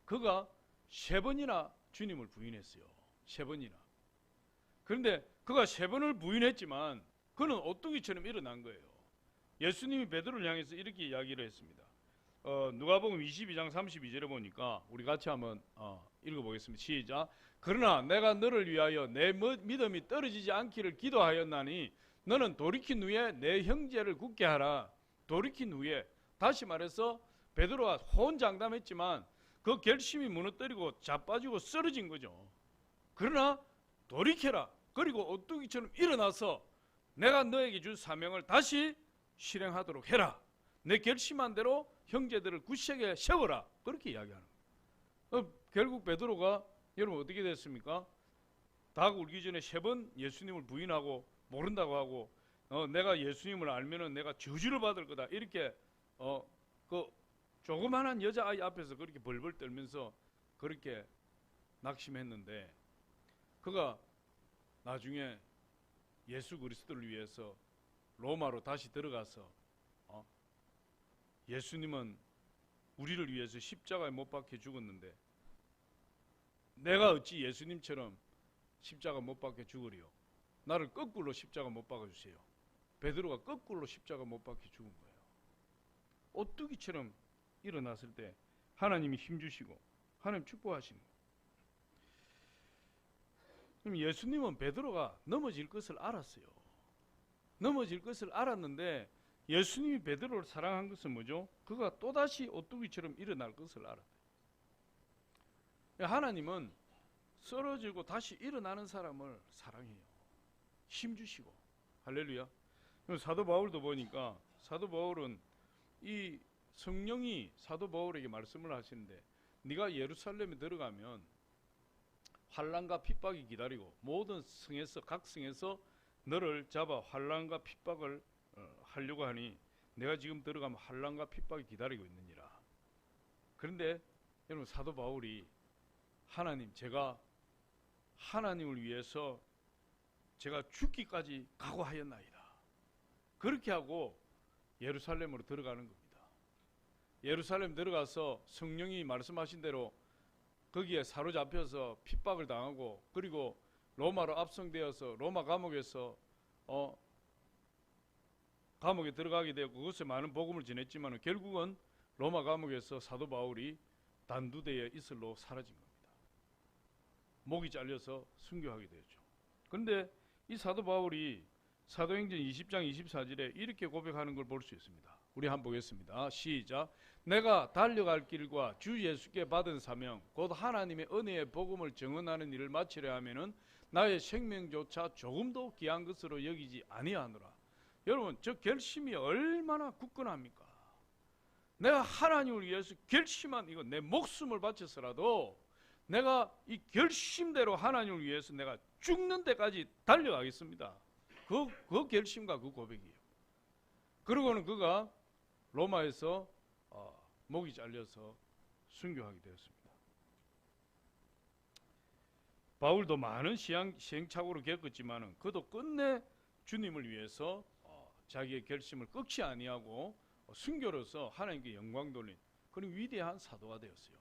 그가 3번이나 주님을 부인했어요. 3번이나. 그런데 그가 3번을 부인했지만 그는 오뚜기처럼 일어난 거예요. 예수님이 베드로를 향해서 이렇게 이야기를 했습니다. 누가복음 22장 32절에 보니까 우리 같이 한번 읽어보겠습니다. 시작. 그러나 내가 너를 위하여 내 믿음이 떨어지지 않기를 기도하였나니 너는 돌이킨 후에 내 형제를 굳게 하라. 돌이킨 후에. 다시 말해서 베드로가 호언장담했지만 그 결심이 무너뜨리고 자빠지고 쓰러진 거죠. 그러나 돌이켜라. 그리고 오뚜기처럼 일어나서 내가 너에게 준 사명을 다시 실행하도록 해라. 내 결심한 대로 형제들을 굳세게 세워라. 그렇게 이야기하는 거예요. 결국 베드로가 여러분 어떻게 됐습니까? 닭 울기 전에 3번 예수님을 부인하고 모른다고 하고 내가 예수님을 알면은 내가 저주를 받을 거다. 이렇게 그 조그만한 여자아이 앞에서 그렇게 벌벌 떨면서 그렇게 낙심했는데 그가 나중에 예수 그리스도를 위해서 로마로 다시 들어가서 예수님은 우리를 위해서 십자가에 못 박혀 죽었는데 내가 어찌 예수님처럼 십자가 못 박혀 죽으리요. 나를 거꾸로 십자가 못 박아주세요. 베드로가 거꾸로 십자가 못 박혀 죽은 거예요. 오뚜기처럼 일어났을 때 하나님이 힘주시고 하나님 축복하시는 거예요. 그럼 예수님은 베드로가 넘어질 것을 알았어요. 넘어질 것을 알았는데 예수님이 베드로를 사랑한 것은 뭐죠? 그가 또다시 오뚜기처럼 일어날 것을 알았어요. 하나님은 쓰러지고 다시 일어나는 사람을 사랑해요. 힘주시고. 할렐루야. 사도 바울도 보니까 사도 바울은 이 성령이 사도 바울에게 말씀을 하시는데 네가 예루살렘에 들어가면 환난과 핍박이 기다리고 모든 성에서 각 성에서 너를 잡아 환난과 핍박을 하려고 하니 내가 지금 들어가면 환난과 핍박이 기다리고 있느니라. 그런데 여러분 사도 바울이 하나님 제가 하나님을 위해서 제가 죽기까지 각오하였나이다. 그렇게 하고 예루살렘으로 들어가는 겁니다. 예루살렘 들어가서 성령이 말씀하신 대로 거기에 사로잡혀서 핍박을 당하고 그리고 로마로 압송되어서 로마 감옥에서 감옥에 들어가게 되고 그것에 많은 복음을 전했지만 결국은 로마 감옥에서 사도 바울이 단두대에 이슬로 사라진 겁니다. 목이 잘려서 순교하게 되었죠. 그런데 이 사도 바울이 사도행전 20장 24절에 이렇게 고백하는 걸 볼 수 있습니다. 우리 한번 보겠습니다. 시작. 내가 달려갈 길과 주 예수께 받은 사명 곧 하나님의 은혜의 복음을 증언하는 일을 마치려 하면은 나의 생명조차 조금도 귀한 것으로 여기지 아니하노라. 여러분 저 결심이 얼마나 굳건합니까? 내가 하나님을 위해서 결심한 이거 내 목숨을 바쳐서라도 내가 이 결심대로 하나님을 위해서 내가 죽는 데까지 달려가겠습니다. 그 결심과 그 고백이에요. 그러고는 그가 로마에서 목이 잘려서 순교하게 되었습니다. 바울도 많은 시행착오를 겪었지만은 그도 끝내 주님을 위해서 자기의 결심을 끊지 아니하고 순교로서 하나님께 영광 돌린 그런 위대한 사도가 되었어요.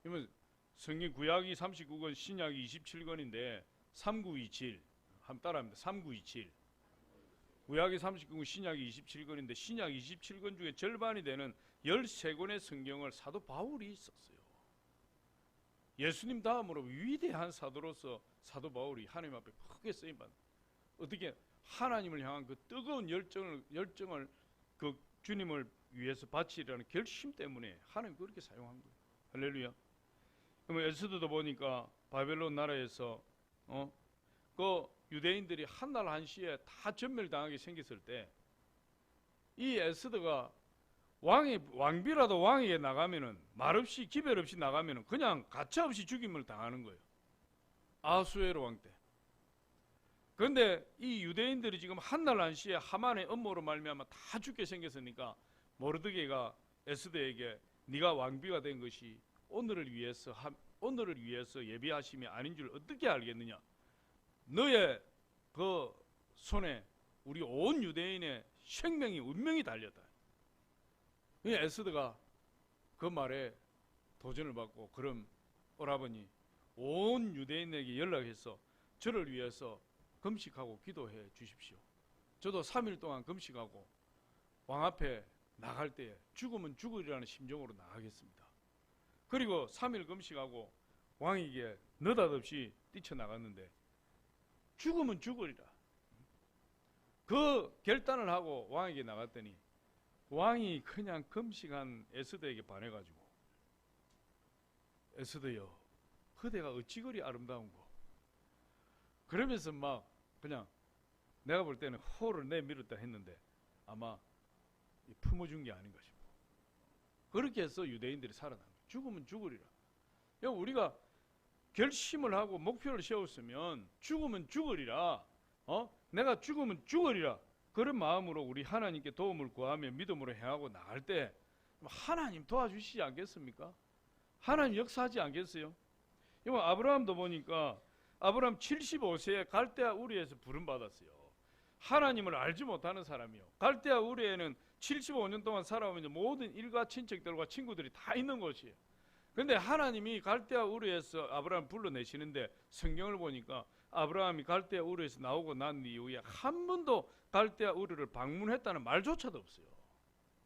그러면 성경 구약이 39권, 신약이 27권인데 3927 한번 따라합니다. 3927 구약이 39권, 신약이 27권인데 신약 27권 중에 절반이 되는 13권의 성경을 사도 바울이 썼어요. 예수님 다음으로 위대한 사도로서 사도 바울이 하나님 앞에 크게 쓰임받는 어떻게 하나님을 향한 그 뜨거운 열정을 그 주님을 위해서 바치려는 결심 때문에 하나님 그렇게 사용한 거예요. 할렐루야. 그러면 에스더도 보니까 바벨론 나라에서 그 유대인들이 한날 한시에 다 전멸당하게 생겼을 때 이 에스더가 왕비라도 왕에게 나가면은 말없이 기별 없이 나가면은 그냥 가차없이 죽임을 당하는 거예요. 아수에로 왕 때. 그런데 이 유대인들이 지금 한날 한시에 하만의 음모로 말미암아 다 죽게 생겼으니까 모르드게가 에스더에게 네가 왕비가 된 것이 오늘을 위해서 예비하심이 아닌 줄 어떻게 알겠느냐? 너의 그 손에 우리 온 유대인의 생명이 운명이 달렸다. 에스더가 그 말에 도전을 받고 그럼 오라버니 온 유대인에게 연락해서 저를 위해서 금식하고 기도해 주십시오. 저도 3일 동안 금식하고 왕 앞에 나갈 때에 죽으면 죽으리라는 심정으로 나가겠습니다. 그리고 3일 금식하고 왕에게 느닷없이 뛰쳐나갔는데 죽으면 죽으리라. 그 결단을 하고 왕에게 나갔더니 왕이 그냥 금식한 에스더에게 반해가지고 에스더여 그대가 어찌 그리 아름다운고 그러면서 막 그냥 내가 볼 때는 호를 내밀었다 했는데 아마 품어준 게 아닌가 싶어. 그렇게 해서 유대인들이 살아난 거예요. 죽으면 죽으리라. 우리가 결심을 하고 목표를 세웠으면 죽으면 죽으리라. 내가 죽으면 죽으리라. 그런 마음으로 우리 하나님께 도움을 구하며 믿음으로 행하고 나갈 때 하나님 도와주시지 않겠습니까? 하나님 역사하지 않겠어요? 이거 아브라함도 보니까 아브라함 75세에 갈대아 우리에서 부름받았어요. 하나님을 알지 못하는 사람이요. 갈대아 우리에는 75년 동안 살아오면 모든 일가 친척들과 친구들이 다 있는 곳이에요. 그런데 하나님이 갈대아 우르에서 아브라함 불러내시는데 성경을 보니까 아브라함이 갈대아 우르에서 나오고 난 이후에 한 번도 갈대아 우르를 방문했다는 말조차도 없어요.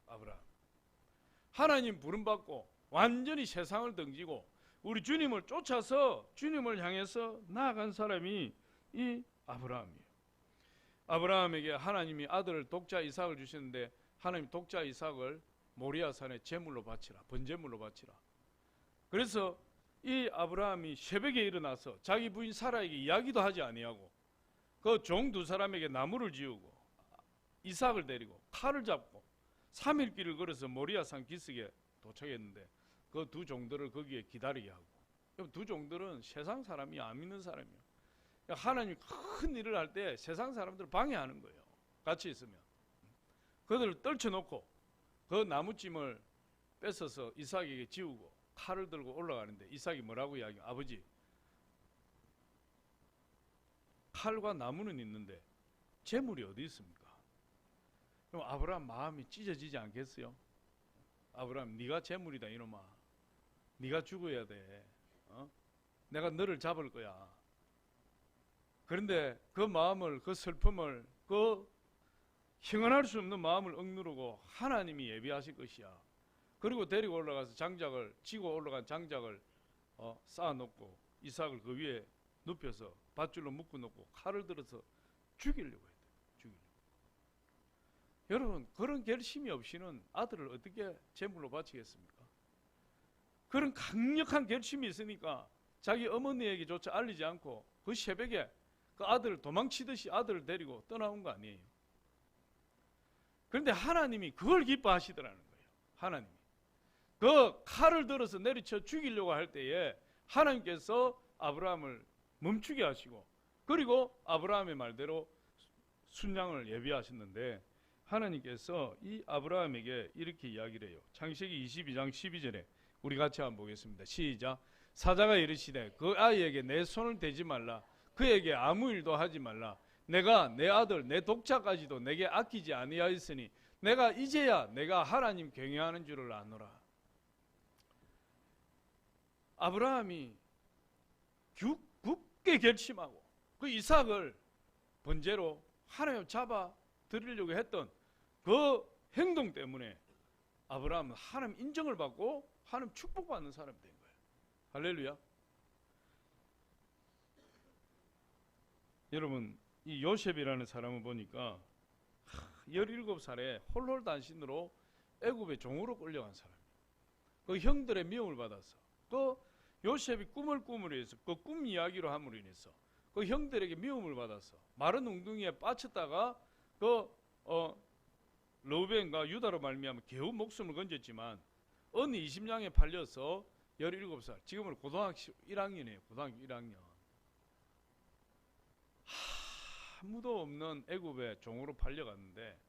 아브라함 하나님 부름받고 완전히 세상을 등지고 우리 주님을 쫓아서 주님을 향해서 나아간 사람이 이 아브라함이에요. 아브라함에게 하나님이 아들 독자 이삭을 주시는데 하나님 독자 이삭을 모리아산에 제물로 바치라, 번제물로 바치라. 그래서 이 아브라함이 새벽에 일어나서 자기 부인 사라에게 이야기도 하지 아니하고 그 종 두 사람에게 나무를 지우고 이삭을 데리고 칼을 잡고 3일 길을 걸어서 모리아산 기슭에 도착했는데 그 두 종들을 거기에 기다리게 하고, 두 종들은 세상 사람이 안 믿는 사람이에요. 하나님이 큰 일을 할 때 세상 사람들을 방해하는 거예요. 같이 있으면 그들을 떨쳐놓고 그 나무찜을 뺏어서 이삭에게 지우고 칼을 들고 올라가는데 이삭이 뭐라고 이야기해요? 아버지, 칼과 나무는 있는데 재물이 어디 있습니까? 그럼 아브라함 마음이 찢어지지 않겠어요? 아브라함, 네가 재물이다 이놈아. 네가 죽어야 돼. 내가 너를 잡을 거야. 그런데 그 마음을, 그 슬픔을, 그 형언할 수 없는 마음을 억누르고 하나님이 예비하실 것이야. 그리고 데리고 올라가서 장작을, 지고 올라간 장작을 쌓아놓고 이삭을 그 위에 눕혀서 밧줄로 묶어놓고 칼을 들어서 죽이려고 했대요. 죽이려고. 여러분, 그런 결심이 없이는 아들을 어떻게 제물로 바치겠습니까? 그런 강력한 결심이 있으니까 자기 어머니에게조차 알리지 않고 그 새벽에 그 아들을 도망치듯이 아들을 데리고 떠나온 거 아니에요. 그런데 하나님이 그걸 기뻐하시더라는 거예요. 하나님이 그 칼을 들어서 내리쳐 죽이려고 할 때에 하나님께서 아브라함을 멈추게 하시고, 그리고 아브라함의 말대로 순양을 예비하셨는데 하나님께서 이 아브라함에게 이렇게 이야기를 해요. 창세기 22장 12절에 우리 같이 한번 보겠습니다. 시작. 사자가 이르시되 그 아이에게 내 손을 대지 말라, 그에게 아무 일도 하지 말라. 내가 내 아들 내 독자까지도 내게 아끼지 아니하였으니 내가 이제야 내가 하나님 경외하는 줄을 아노라. 아브라함이 굳게 결심하고 그 이삭을 번제로 하나님 잡아 드리려고 했던 그 행동 때문에 아브라함은 하나님 인정을 받고 하나님 축복받는 사람이 된 거예요. 할렐루야. 여러분, 이 요셉이라는 사람을 보니까 17살에 홀홀단신으로 애굽의 종으로 끌려간 사람이에요. 그 형들의 미움을 받아서 그 요셉이 꿈을 꾸므로 해서 그 꿈 이야기로 함으로 인해서 그 형들에게 미움을 받아서 마른 웅덩이에 빠졌다가 그 르우벤과 유다로 말미암아 겨우 목숨을 건졌지만 어느 20냥에 팔려서 17살, 지금은 고등학교 1학년이에요. 고등학교 1학년. 아무도 없는 애굽의 종으로 팔려갔는데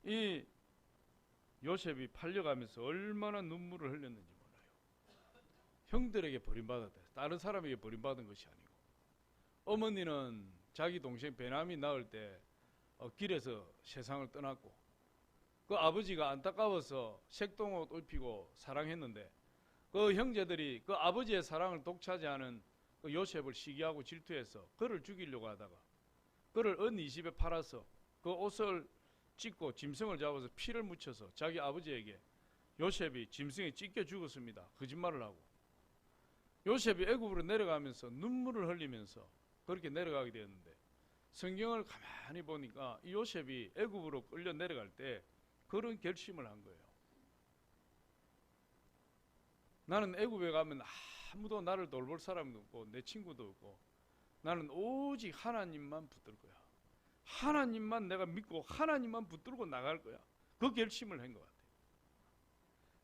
이 요셉이 팔려가면서 얼마나 눈물을 흘렸는지 몰라요. 형들에게 버림받았다. 다른 사람에게 버림받은 것이 아니고, 어머니는 자기 동생 베냐민 낳을 때 길에서 세상을 떠났고, 그 아버지가 안타까워서 색동옷 입히고 사랑했는데 그 형제들이 그 아버지의 사랑을 독차지하는 그 요셉을 시기하고 질투해서 그를 죽이려고 하다가 그를 언니 집에 팔아서 그 옷을 찢고 짐승을 잡아서 피를 묻혀서 자기 아버지에게 요셉이 짐승에 찢겨 죽었습니다. 거짓말을 하고 요셉이 애굽으로 내려가면서 눈물을 흘리면서 그렇게 내려가게 되었는데, 성경을 가만히 보니까 이 요셉이 애굽으로 끌려 내려갈 때 그런 결심을 한 거예요. 나는 애굽에 가면 아무도 나를 돌볼 사람도 없고 내 친구도 없고 나는 오직 하나님만 붙들 거야. 하나님만 내가 믿고 하나님만 붙들고 나갈 거야. 그 결심을 한 것 같아요.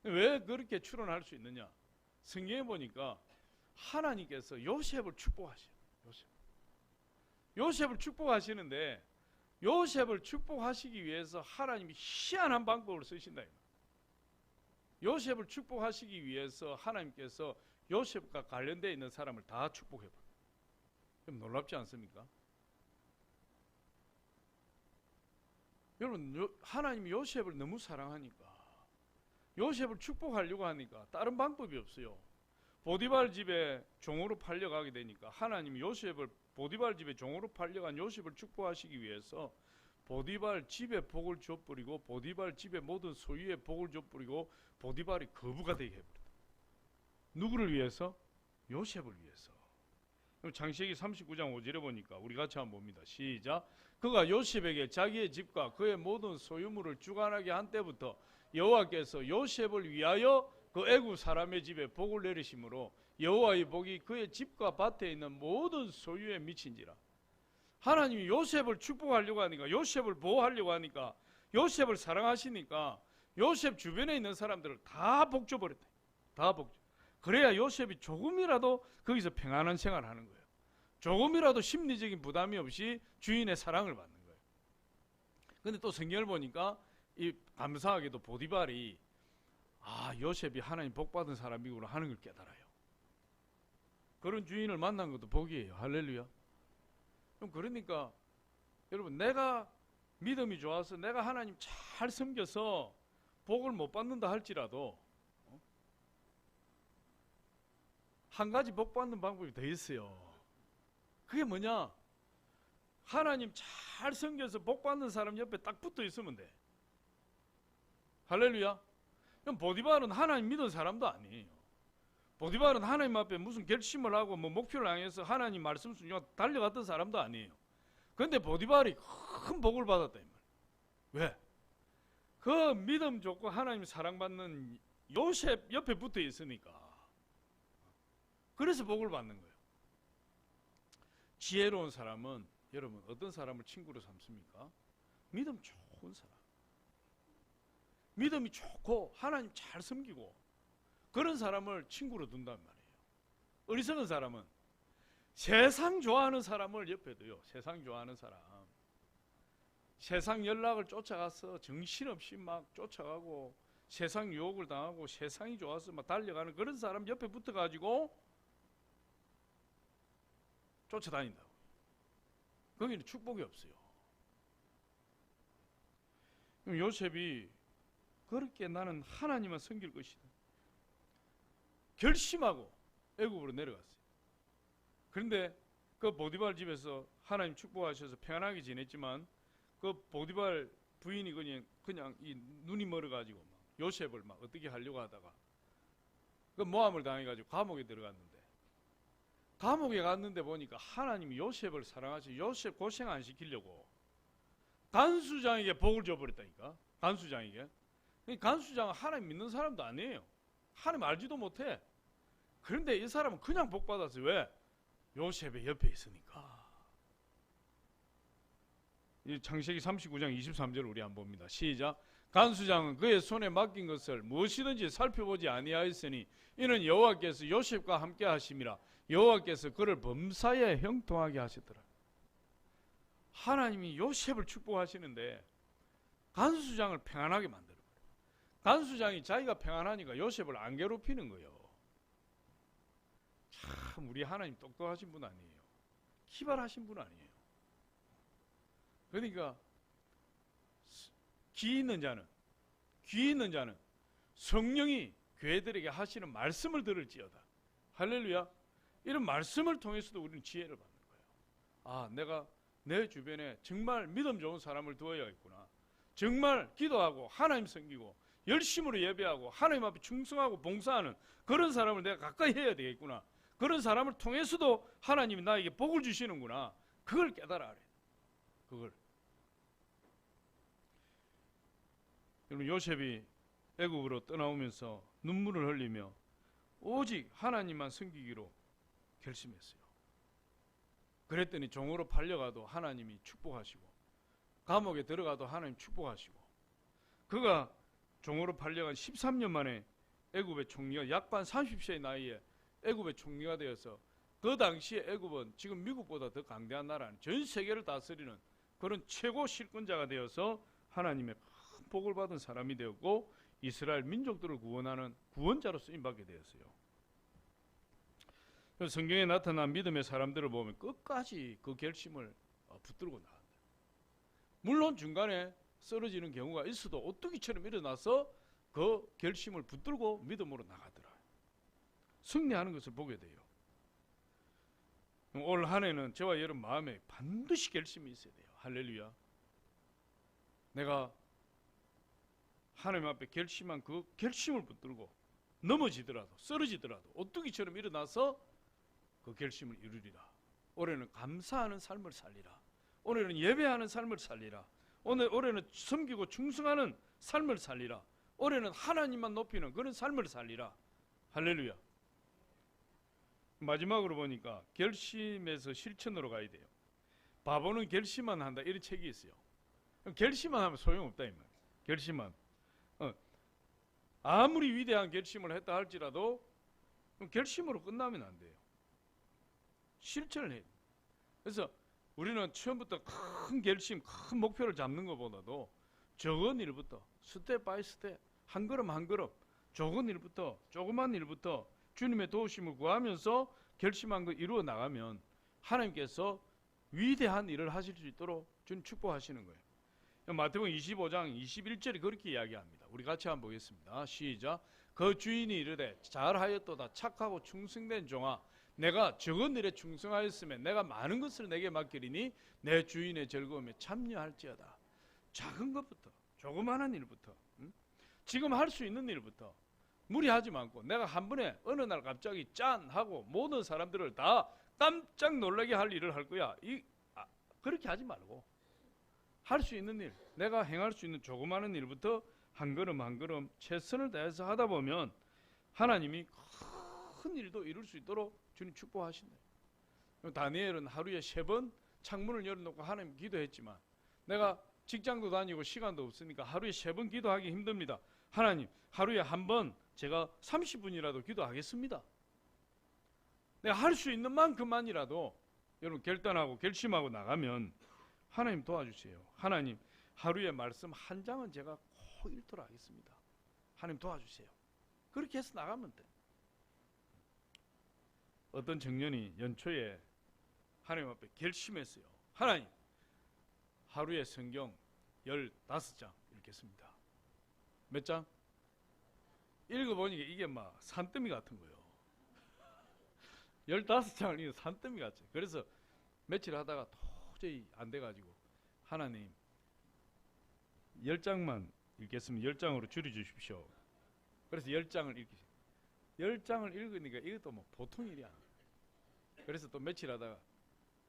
왜 그렇게 추론할 수 있느냐? 성경에 보니까 하나님께서 요셉을 축복하셔요. 요셉을 축복하시는데 요셉을 축복하시기 위해서 하나님이 희한한 방법을 쓰신다. 요셉을 축복하시기 위해서 하나님께서 요셉과 관련되어 있는 사람을 다 축복해버려요. 좀 놀랍지 않습니까? 여러분, 하나님이 요셉을 너무 사랑하니까 요셉을 축복하려고 하니까 다른 방법이 없어요. 보디발 집에 종으로 팔려가게 되니까 하나님이 요셉을 보디발 집에 종으로 팔려간 요셉을 축복하시기 위해서 보디발 집에 복을 줘버리고 보디발 집의 모든 소유에 복을 줘버리고 보디발이 거부가 되게 해버렸다. 누구를 위해서? 요셉을 위해서. 창세기 39장 5절에 보니까 우리 같이 한번 봅니다. 시작. 그가 요셉에게 자기의 집과 그의 모든 소유물을 주관하게 한 때부터 여호와께서 요셉을 위하여 그 애굽 사람의 집에 복을 내리심으로 여호와의 복이 그의 집과 밭에 있는 모든 소유에 미친지라. 하나님이 요셉을 축복하려고 하니까, 요셉을 보호하려고 하니까, 요셉을 사랑하시니까 요셉 주변에 있는 사람들을 다 복 줘버렸다. 다 복 줘. 그래야 요셉이 조금이라도 거기서 평안한 생활을 하는 거예요. 조금이라도 심리적인 부담이 없이 주인의 사랑을 받는 거예요. 근데 또 성경을 보니까 이 감사하게도 보디발이 요셉이 하나님 복 받은 사람이구나 하는 걸 깨달아요. 그런 주인을 만난 것도 복이에요. 할렐루야. 그럼 그러니까 여러분, 내가 믿음이 좋아서 내가 하나님 잘 섬겨서 복을 못 받는다 할지라도 한 가지 복 받는 방법이 더 있어요. 그게 뭐냐? 하나님 잘 섬겨서 복 받는 사람 옆에 딱 붙어 있으면 돼. 할렐루야. 그럼 보디발은 하나님 믿은 사람도 아니에요. 보디발은 하나님 앞에 무슨 결심을 하고 목표를 향해서 하나님 말씀 순종하고 달려갔던 사람도 아니에요. 그런데 보디발이 큰 복을 받았다 이 말. 왜? 그 믿음 좋고 하나님 사랑받는 요셉 옆에 붙어 있으니까. 그래서 복을 받는 거예요. 지혜로운 사람은 여러분 어떤 사람을 친구로 삼습니까? 믿음 좋은 사람, 믿음이 좋고 하나님 잘 섬기고 그런 사람을 친구로 둔단 말이에요. 어리석은 사람은 세상 좋아하는 사람을 옆에 둬요. 세상 좋아하는 사람, 세상 연락을 쫓아가서 정신없이 막 쫓아가고 세상 유혹을 당하고 세상이 좋아서 막 달려가는 그런 사람 옆에 붙어가지고 쫓아다닌다고. 거기는 축복이 없어요. 그럼 요셉이 그렇게 나는 하나님만 섬길 것이다 결심하고 애굽으로 내려갔어요. 그런데 그 보디발 집에서 하나님 축복하셔서 평안하게 지냈지만 그 보디발 부인이 그냥 이 눈이 멀어가지고 막 요셉을 막 어떻게 하려고 하다가 그 모함을 당해가지고 감옥에 들어갔는데, 감옥에 갔는데 보니까 하나님이 요셉을 사랑하셔 요셉 고생 안 시키려고 간수장에게 복을 줘버렸다니까. 간수장에게. 간수장은 하나님 믿는 사람도 아니에요. 하나님 알지도 못해. 그런데 이 사람은 그냥 복 받았어요. 왜? 요셉의 옆에 있으니까. 이 창세기 39장 23절 우리 한번 봅니다. 시작. 간수장은 그의 손에 맡긴 것을 무엇이든지 살펴보지 아니하였으니 이는 여호와께서 요셉과 함께 하심이라. 여호와께서 그를 범사에 형통하게 하셨더라. 하나님이 요셉을 축복하시는데 간수장을 평안하게 만들어버려요. 간수장이 자기가 평안하니까 요셉을 안 괴롭히는 거예요. 참 우리 하나님 똑똑하신 분 아니에요. 기발하신 분 아니에요. 그러니까 귀 있는 자는 성령이 교회들에게 하시는 말씀을 들을지어다. 할렐루야. 이런 말씀을 통해서도 우리는 지혜를 받는 거예요. 내가 내 주변에 정말 믿음 좋은 사람을 두어야겠구나. 정말 기도하고 하나님 섬기고 열심으로 예배하고 하나님 앞에 충성하고 봉사하는 그런 사람을 내가 가까이 해야 되겠구나. 그런 사람을 통해서도 하나님이 나에게 복을 주시는구나. 그걸 깨달아야 돼. 그걸. 여러분, 요셉이 애굽으로 떠나오면서 눈물을 흘리며 오직 하나님만 섬기기로 결심했어요. 그랬더니 종으로 팔려가도 하나님이 축복하시고 감옥에 들어가도 하나님 축복하시고, 그가 종으로 팔려간 13년 만에 애굽의 총리가 약반 30세의 나이에 애굽의 총리가 되어서 그 당시에 애굽은 지금 미국보다 더 강대한 나라는 전 세계를 다스리는 그런 최고 실권자가 되어서 하나님의 큰 복을 받은 사람이 되었고 이스라엘 민족들을 구원하는 구원자로 쓰임받게 되었어요. 성경에 나타난 믿음의 사람들을 보면 끝까지 그 결심을 붙들고 나간다. 물론 중간에 쓰러지는 경우가 있어도 오뚜기처럼 일어나서 그 결심을 붙들고 믿음으로 나가더라. 승리하는 것을 보게 돼요. 올 한 해는 저와 여러분 마음에 반드시 결심이 있어야 돼요. 할렐루야. 내가 하나님 앞에 결심한 그 결심을 붙들고 넘어지더라도 쓰러지더라도 오뚜기처럼 일어나서 그 결심을 이루리라. 올해는 감사하는 삶을 살리라. 올해는 예배하는 삶을 살리라. 올해는 섬기고 충성하는 삶을 살리라. 올해는 하나님만 높이는 그런 삶을 살리라. 할렐루야. 마지막으로 보니까 결심에서 실천으로 가야 돼요. 바보는 결심만 한다, 이런 책이 있어요. 결심만 하면 소용없다 이 말이에요. 결심만. 아무리 위대한 결심을 했다 할지라도 결심으로 끝나면 안 돼요. 실천을 해야 돼요. 그래서 우리는 처음부터 큰 결심, 큰 목표를 잡는 것보다도 적은 일부터 스텝 바이 스텝, 한 걸음 한 걸음, 적은 일부터, 조그만 일부터 주님의 도우심을 구하면서 결심한 거 이루어 나가면 하나님께서 위대한 일을 하실 수 있도록 주님 축복하시는 거예요. 마태복음 25장 21절이 그렇게 이야기합니다. 우리 같이 한번 보겠습니다. 시작. 그 주인이 이르되 잘하였도다 착하고 충성된 종아, 내가 적은 일에 충성하였으면 내가 많은 것을 내게 맡기리니 내 주인의 즐거움에 참여할지어다. 작은 것부터, 조그마한 일부터, 지금 할 수 있는 일부터 무리하지 않고 내가 한 번에 어느 날 갑자기 짠 하고 모든 사람들을 다 깜짝 놀라게 할 일을 할 거야. 그렇게 하지 말고 할 수 있는 일, 내가 행할 수 있는 조그마한 일부터 한 걸음 한 걸음 최선을 다해서 하다 보면 하나님이 큰 일도 이룰 수 있도록 주님 축복하신다. 다니엘은 하루에 3번 창문을 열어놓고 하나님 기도했지만 내가 직장도 다니고 시간도 없으니까 하루에 3번 기도하기 힘듭니다. 하나님, 하루에 한 번 제가 30분이라도 기도하겠습니다. 내가 할 수 있는 만큼만이라도 여러분 결단하고 결심하고 나가면 하나님 도와주세요. 하나님, 하루에 말씀 한 장은 제가 꼭 읽도록 하겠습니다. 하나님 도와주세요. 그렇게 해서 나가면 돼. 어떤 청년이 연초에 하나님 앞에 결심했어요. 하나님, 하루에 성경 15장 읽겠습니다. 몇 장? 읽어보니까 이게 막 산더미 같은 거예요. 15장을 읽어 산더미 같죠. 그래서 며칠 하다가 도저히 안 돼가지고 하나님 10장만 읽겠습니다. 10장으로 줄여주십시오. 그래서 10장을 읽기. 10장을 읽으니까 이것도 뭐 보통 일이 아니에요. 그래서 또 며칠 하다가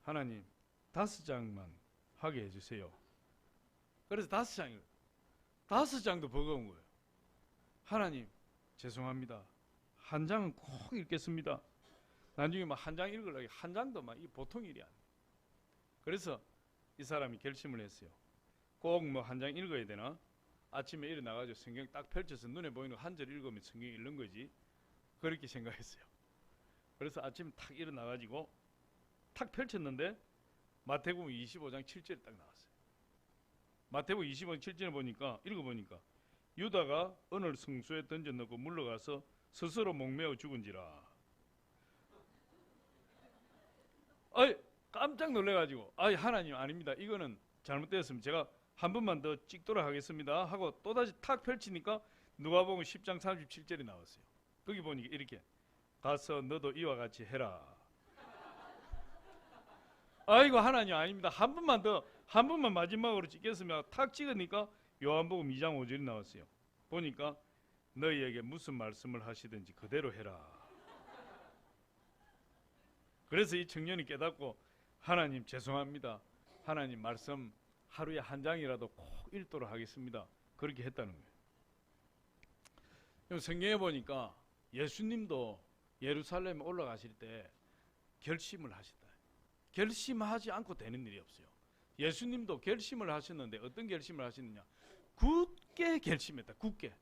하나님 5장만 하게 해주세요. 그래서 5장도 버거운 거예요. 하나님 죄송합니다. 한 장은 꼭 읽겠습니다. 나중에 막 한 장 읽으려고 한 장도 막 이 보통 일이 아니에요. 그래서 이 사람이 결심을 했어요. 꼭 뭐 한 장 읽어야 되나? 아침에 일어나가지고 성경 딱 펼쳐서 눈에 보이는 한 절 읽으면 성경 읽는 거지. 그렇게 생각했어요. 그래서 아침에 탁 일어나가지고 탁 펼쳤는데 마태복음 25장 7절이 딱 나왔어요. 마태복음 25장 7절을 보니까 읽어보니까 유다가 은을 성소에 던져넣고 물러가서 스스로 목매어 죽은지라. 깜짝 놀래가지고 하나님 아닙니다. 이거는 잘못되었으면 제가 한 번만 더 찍도록 하겠습니다 하고 또다시 탁 펼치니까 누가복음 10장 37절이 나왔어요. 거기 보니까 이렇게 가서 너도 이와 같이 해라. 아이고 하나님 아닙니다. 한 번만 마지막으로 찍겠으면 탁 찍으니까 요한복음 2장 5절이 나왔어요. 보니까 너희에게 무슨 말씀을 하시든지 그대로 해라. 그래서 이 청년이 깨닫고 하나님 죄송합니다. 하나님 말씀 하루에 한 장이라도 꼭 읽도록 하겠습니다. 그렇게 했다는 거예요. 성경에 보니까 예수님도 예루살렘에 올라가실 때 결심을 하셨다. 결심하지 않고 되는 일이 없어요. 예수님도 결심을 하셨는데 어떤 결심을 하셨느냐? 굳게 결심했다. 굳게.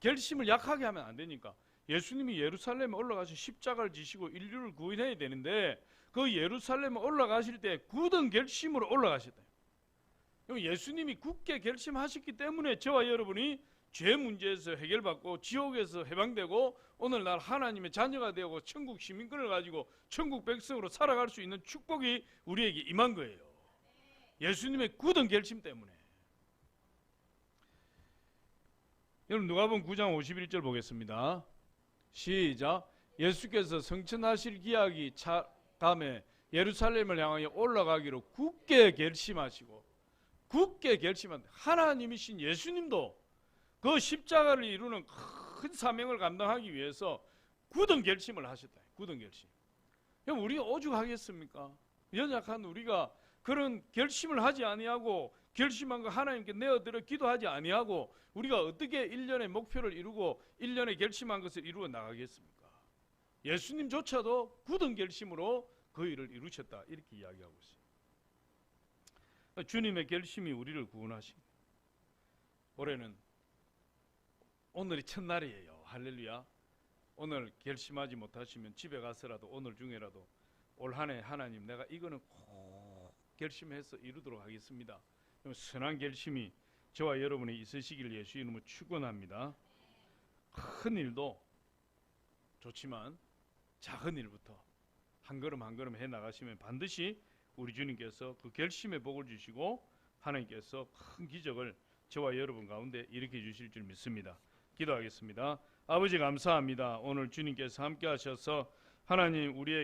결심을 약하게 하면 안 되니까 예수님이 예루살렘에 올라가서 십자가를 지시고 인류를 구원해야 되는데 그 예루살렘에 올라가실 때 굳은 결심으로 올라가셨다. 예수님이 굳게 결심하셨기 때문에 저와 여러분이 죄 문제에서 해결받고 지옥에서 해방되고 오늘날 하나님의 자녀가 되고 천국 시민권을 가지고 천국 백성으로 살아갈 수 있는 축복이 우리에게 임한 거예요. 예수님의 굳은 결심 때문에. 여러분 누가복음 9장 51절 보겠습니다. 시작. 예수께서 성천하실 기약이 차감에 예루살렘을 향하여 올라가기로 굳게 결심하시고 하나님이신 예수님도 그 십자가를 이루는 큰 사명을 감당하기 위해서 굳은 결심을 하셨다. 굳은 결심. 그럼 우리가 오죽하겠습니까? 연약한 우리가 그런 결심을 하지 아니하고 결심한 거 하나님께 내어드려 기도하지 아니하고 우리가 어떻게 1년의 목표를 이루고 1년에 결심한 것을 이루어 나가겠습니까? 예수님조차도 굳은 결심으로 그 일을 이루셨다 이렇게 이야기하고 있어요. 주님의 결심이 우리를 구원하십니다. 올해는 오늘이 첫날이에요. 할렐루야. 오늘 결심하지 못하시면 집에 가서라도 오늘 중에라도 올 한 해 하나님 내가 이거는 꼭 결심해서 이루도록 하겠습니다. 선한 결심이 저와 여러분이 있으시길 예수 이름으로 축원합니다. 큰 일도 좋지만 작은 일부터 한 걸음 한 걸음 해 나가시면 반드시 우리 주님께서 그 결심의 복을 주시고 하나님께서 큰 기적을 저와 여러분 가운데 일으켜 주실 줄 믿습니다. 기도하겠습니다. 아버지 감사합니다. 오늘 주님께서 함께 하셔서 하나님 우리의